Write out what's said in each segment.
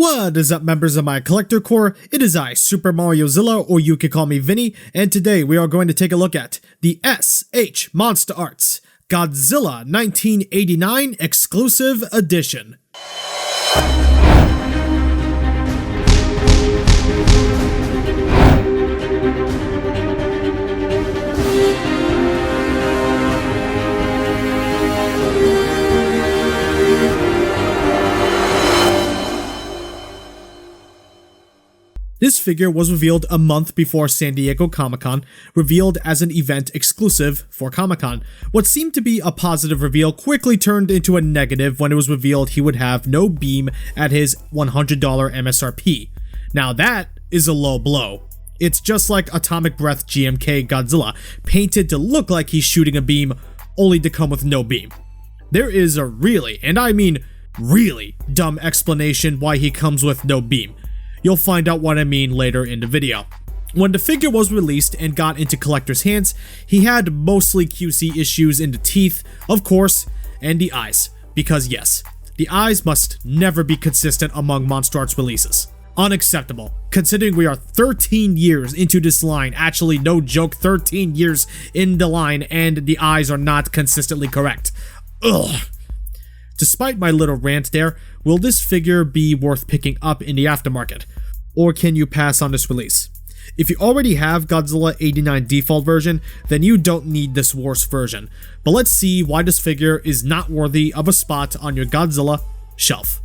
What is up, members of my collector corps? It is I, Super Mariozilla, or you can call me Vinny, and today we are going to take a look at the S.H.MonsterArts Godzilla 1989 Exclusive Edition. This figure was revealed a month before San Diego Comic-Con, revealed as an event exclusive for Comic-Con. What seemed to be a positive reveal quickly turned into a negative when it was revealed he would have no beam at his $100 MSRP. Now that is a low blow. It's just like Atomic Breath GMK Godzilla, painted to look like he's shooting a beam, only to come with no beam. There is a really, and I mean really, dumb explanation why he comes with no beam. You'll find out what I mean later in the video. When the figure was released and got into collectors' hands, he had mostly QC issues in the teeth, of course, and the eyes. Because yes, the eyes must never be consistent among MonsterArts releases. Unacceptable, considering we are 13 years into this line, actually no joke, 13 years in the line, and the eyes are not consistently correct. Ugh. Despite my little rant there, will this figure be worth picking up in the aftermarket? Or can you pass on this release? If you already have Godzilla 89 default version, then you don't need this worse version. But let's see why this figure is not worthy of a spot on your Godzilla shelf.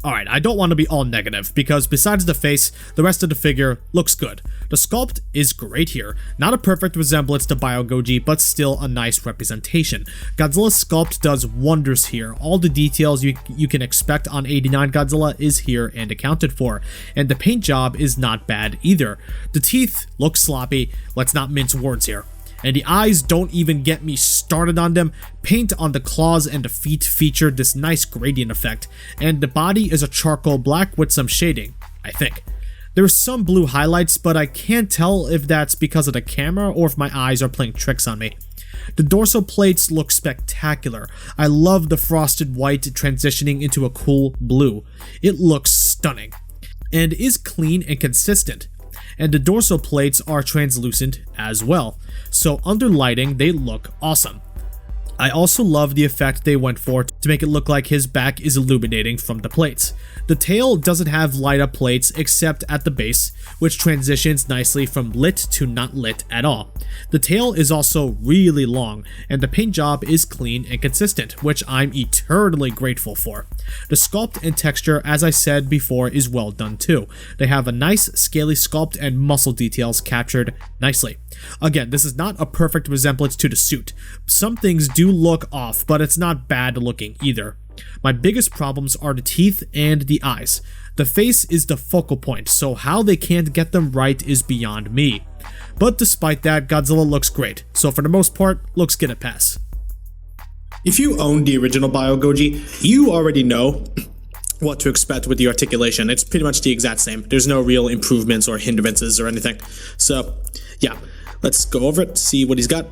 Alright, I don't want to be all negative, because besides the face, the rest of the figure looks good. The sculpt is great here. Not a perfect resemblance to Biogoji, but still a nice representation. Godzilla's sculpt does wonders here. All the details you can expect on 89 Godzilla is here and accounted for. And the paint job is not bad either. The teeth look sloppy, let's not mince words here. And the eyes don't even get me started on them. Paint on the claws and the feet feature this nice gradient effect, and the body is a charcoal black with some shading, I think. There's some blue highlights, but I can't tell if that's because of the camera or if my eyes are playing tricks on me. The dorsal plates look spectacular. I love the frosted white transitioning into a cool blue. It looks stunning, and is clean and consistent. And the dorsal plates are translucent as well, so under lighting they look awesome. I also love the effect they went for to make it look like his back is illuminating from the plates. The tail doesn't have light up plates except at the base, which transitions nicely from lit to not lit at all. The tail is also really long, and the paint job is clean and consistent, which I'm eternally grateful for. The sculpt and texture, as I said before, is well done too. They have a nice scaly sculpt and muscle details captured nicely. Again, this is not a perfect resemblance to the suit. Some things do look off, but it's not bad looking either. My biggest problems are the teeth and the eyes. The face is the focal point, so how they can't get them right is beyond me. But despite that, Godzilla looks great, so for the most part, looks good at pass. If you own the original Biogoji, you already know what to expect with the articulation. It's pretty much the exact same. There's no real improvements or hindrances or anything. So, yeah, let's go over it, see what he's got.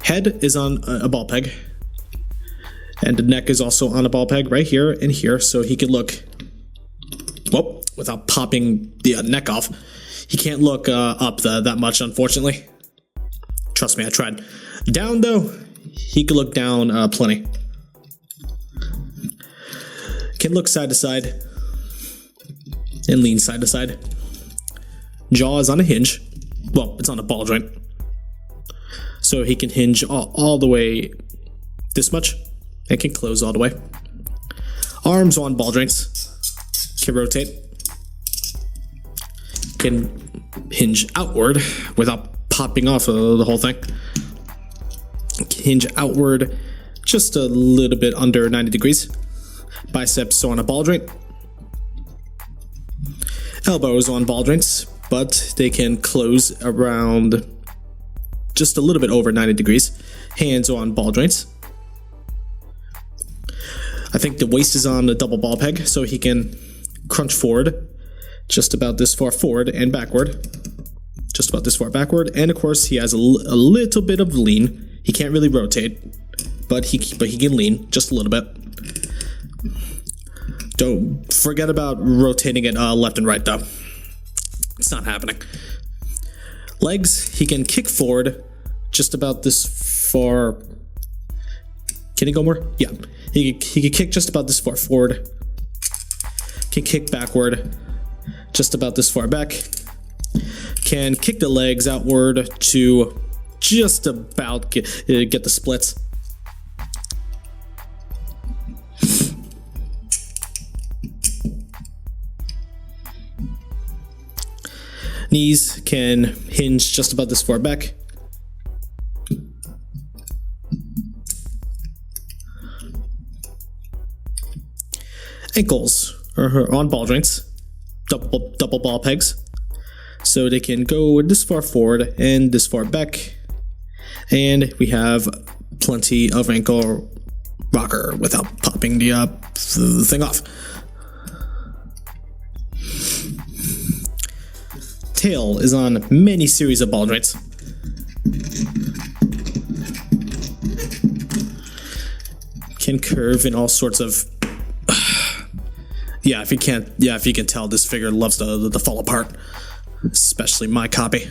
Head is on a ball peg, and the neck is also on a ball peg right here and here, so he can look, well, without popping the neck off. He can't look up that much, unfortunately. Trust me, I tried. Down, though, he can look down plenty. Can look side to side and lean side to side. Jaw is on a hinge. Well, it's on a ball joint. So he can hinge all the way this much and can close all the way. Arms on ball joints. Can rotate. Can hinge outward without popping off the whole thing. Can hinge outward just a little bit under 90 degrees. Biceps on a ball joint. Elbows on ball joints, but they can close around just a little bit over 90 degrees. Hands on ball joints. I think the waist is on a double ball peg, so he can crunch forward just about this far forward and backward. Just about this far backward. And of course, he has a little bit of lean. He can't really rotate, but he can lean just a little bit. Don't forget about rotating it left and right, though. It's not happening. Legs, he can kick forward just about this far. Can he go more? Yeah. He can kick just about this far forward. Can kick backward just about this far back. Can kick the legs outward to just about get the splits. Knees can hinge just about this far back. Ankles are on ball joints, double ball pegs, so they can go this far forward and this far back. And we have plenty of ankle rocker without popping the thing off. Tail is on many series of ball joints. Can curve in all sorts of. If you can tell, this figure loves to fall apart, especially my copy.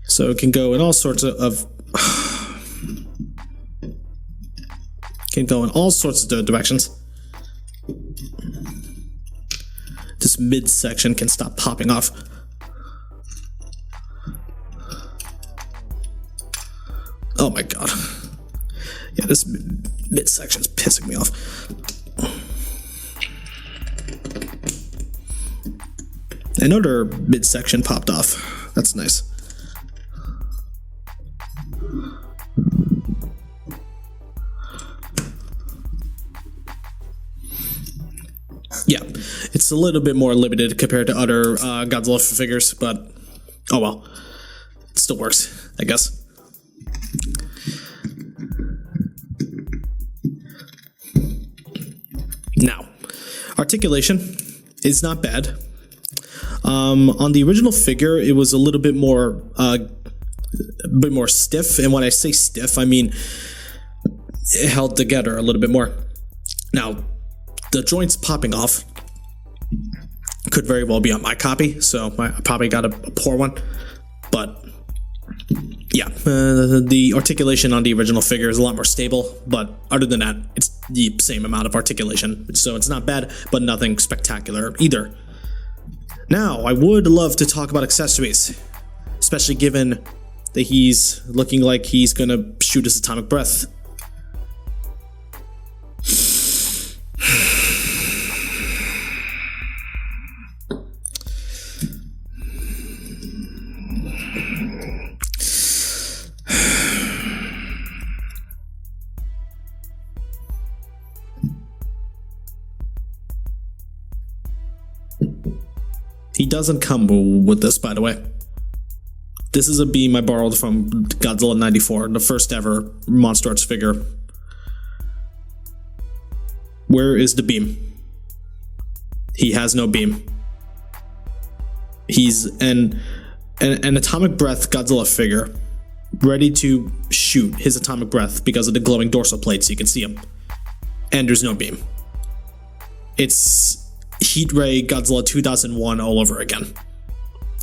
So it can go in all sorts of can go in all sorts of directions. This midsection can stop popping off. Oh my god. Yeah, this midsection's pissing me off. Another midsection popped off. That's nice. Yeah, it's a little bit more limited compared to other Godzilla figures, but oh well. It still works, I guess. Now, articulation is not bad. On the original figure, it was a little bit more stiff, and when I say stiff, I mean it held together a little bit more. Now, the joints popping off could very well be on my copy, so I probably got a poor one. But yeah, the articulation on the original figure is a lot more stable, but other than that, it's the same amount of articulation. So it's not bad, but nothing spectacular either. Now, I would love to talk about accessories, especially given that he's looking like he's gonna shoot his atomic breath. He doesn't come with this, by the way. This is a beam I borrowed from Godzilla 94, the first ever S.H.MonsterArts figure. Where is the beam? He has no beam. He's an atomic breath Godzilla figure, ready to shoot his atomic breath because of the glowing dorsal plate so you can see him. And there's no beam. It's Heat Ray Godzilla 2001 all over again.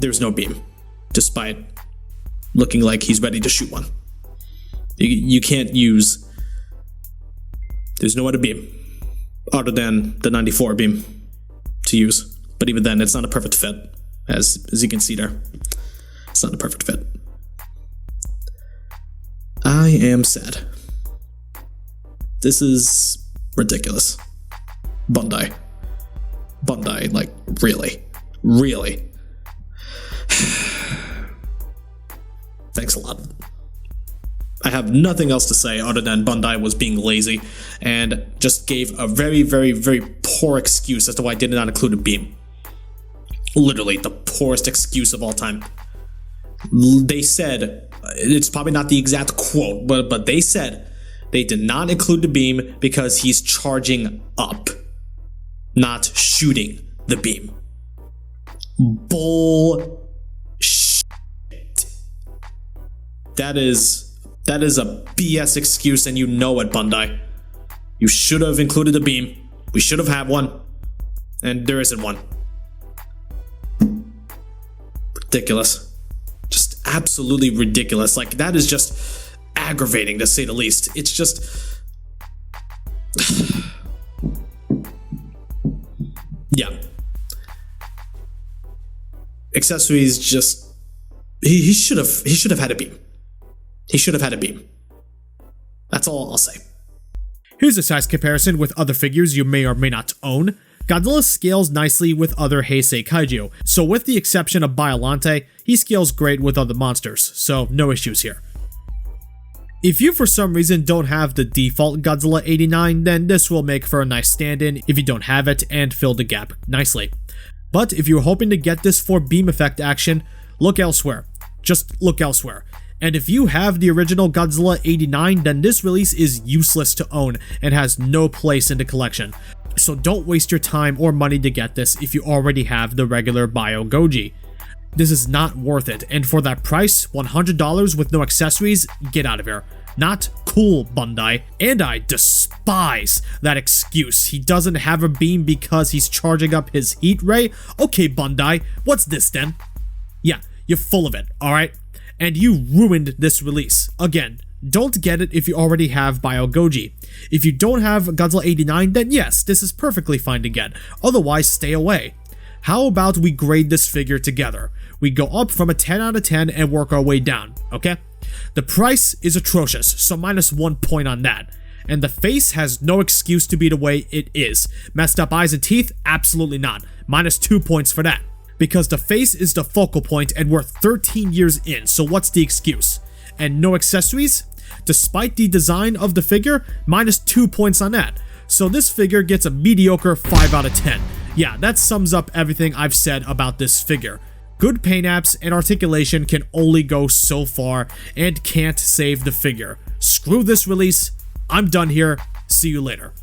There's no beam, despite looking like he's ready to shoot one. You can't use. There's no other beam other than the 94 beam to use. But even then, it's not a perfect fit, as you can see there. It's not a perfect fit. I am sad. This is ridiculous. Bandai, like, really? Thanks a lot. I have nothing else to say other than Bandai was being lazy and just gave a very, very, very poor excuse as to why I did not include a beam. Literally, the poorest excuse of all time. They said, it's probably not the exact quote, but they said they did not include the beam because he's charging up, not shooting the beam. Bullshit. That is a BS excuse, and you know it, Bandai. You should have included a beam. We should have had one. And there isn't one. Ridiculous. Just absolutely ridiculous. Like, that is just aggravating, to say the least. It's just... yeah. Accessories just... He should have had a beam. He should have had a beam. That's all I'll say. Here's a size comparison with other figures you may or may not own. Godzilla scales nicely with other Heisei kaiju, so with the exception of Biollante, he scales great with other monsters, so no issues here. If you for some reason don't have the default Godzilla 89, then this will make for a nice stand-in if you don't have it and fill the gap nicely. But if you're hoping to get this for beam effect action, look elsewhere. Just look elsewhere. And if you have the original Godzilla 89, then this release is useless to own and has no place in the collection. So don't waste your time or money to get this if you already have the regular Bio Goji. This is not worth it, and for that price, $100 with no accessories, get out of here. Not cool, Bandai. And I despise that excuse. He doesn't have a beam because he's charging up his heat ray? Okay, Bandai, what's this then? Yeah, you're full of it, alright? And you ruined this release. Again, don't get it if you already have Bio Goji. If you don't have Godzilla 89, then yes, this is perfectly fine to get. Otherwise, stay away. How about we grade this figure together? We go up from a 10 out of 10 and work our way down, okay? The price is atrocious, so -1 point on that. And the face has no excuse to be the way it is. Messed up eyes and teeth? Absolutely not. -2 points for that. Because the face is the focal point and we're 13 years in, so what's the excuse? And no accessories? Despite the design of the figure, -2 points on that. So this figure gets a mediocre 5 out of 10. Yeah, that sums up everything I've said about this figure. Good paint apps and articulation can only go so far and can't save the figure. Screw this release. I'm done here. See you later.